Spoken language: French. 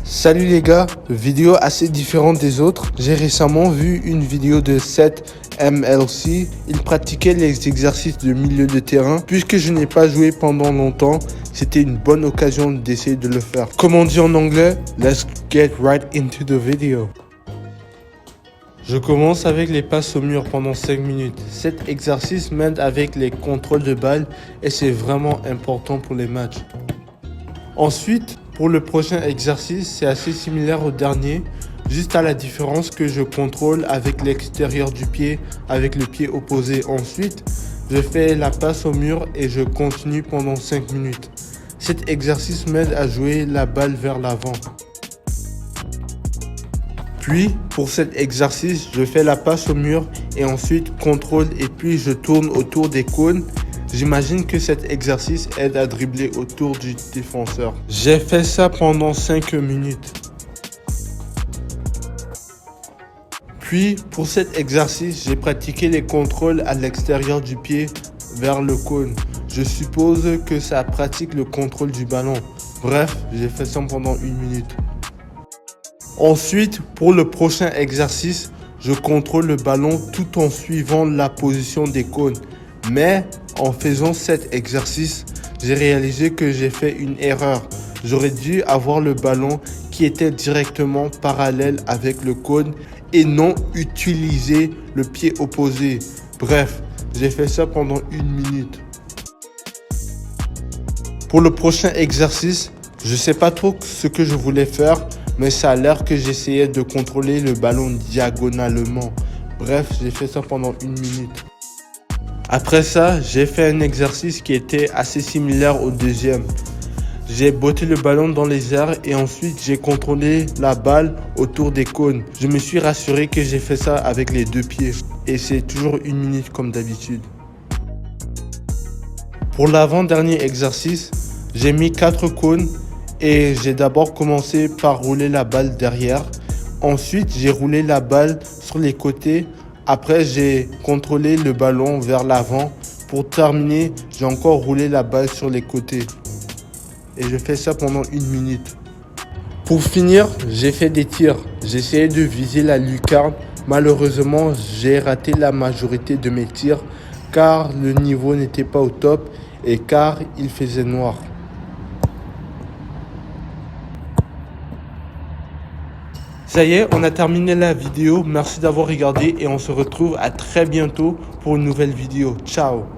Salut les gars, vidéo assez différente des autres. J'ai récemment vu une vidéo de Seth MLC. Il pratiquait les exercices de milieu de terrain. Puisque je n'ai pas joué pendant longtemps, c'était une bonne occasion d'essayer de le faire. Comme on dit en anglais, let's get right into the video. Je commence avec les passes au mur pendant 5 minutes. Cet exercice m'aide avec les contrôles de balle et c'est vraiment important pour les matchs. Ensuite, pour le prochain exercice, c'est assez similaire au dernier, juste à la différence que je contrôle avec l'extérieur du pied, avec le pied opposé. Ensuite, je fais la passe au mur et je continue pendant 5 minutes. Cet exercice m'aide à jouer la balle vers l'avant. Puis, pour cet exercice, je fais la passe au mur et ensuite contrôle et puis je tourne autour des cônes. J'imagine que cet exercice aide à dribbler autour du défenseur. J'ai fait ça pendant 5 minutes. Puis, pour cet exercice, j'ai pratiqué les contrôles à l'extérieur du pied vers le cône. Je suppose que ça pratique le contrôle du ballon. Bref, j'ai fait ça pendant 1 minute. Ensuite, pour le prochain exercice, je contrôle le ballon tout en suivant la position des cônes. Mais en faisant cet exercice, j'ai réalisé que j'ai fait une erreur. J'aurais dû avoir le ballon qui était directement parallèle avec le cône et non utiliser le pied opposé. Bref, j'ai fait ça pendant 1 minute. Pour le prochain exercice, je sais pas trop ce que je voulais faire, mais ça a l'air que j'essayais de contrôler le ballon diagonalement. Bref, j'ai fait ça pendant 1 minute. Après ça, j'ai fait un exercice qui était assez similaire au deuxième. J'ai botté le ballon dans les airs et ensuite j'ai contrôlé la balle autour des cônes. Je me suis rassuré que j'ai fait ça avec les 2 pieds. Et c'est toujours 1 minute comme d'habitude. Pour l'avant-dernier exercice, j'ai mis 4 cônes et j'ai d'abord commencé par rouler la balle derrière. Ensuite, j'ai roulé la balle sur les côtés. Après, j'ai contrôlé le ballon vers l'avant. Pour terminer, j'ai encore roulé la balle sur les côtés. Et je fais ça pendant 1 minute. Pour finir, j'ai fait des tirs. J'ai essayé de viser la lucarne. Malheureusement, j'ai raté la majorité de mes tirs car le niveau n'était pas au top et car il faisait noir. Ça y est, on a terminé la vidéo. Merci d'avoir regardé et on se retrouve à très bientôt pour une nouvelle vidéo. Ciao!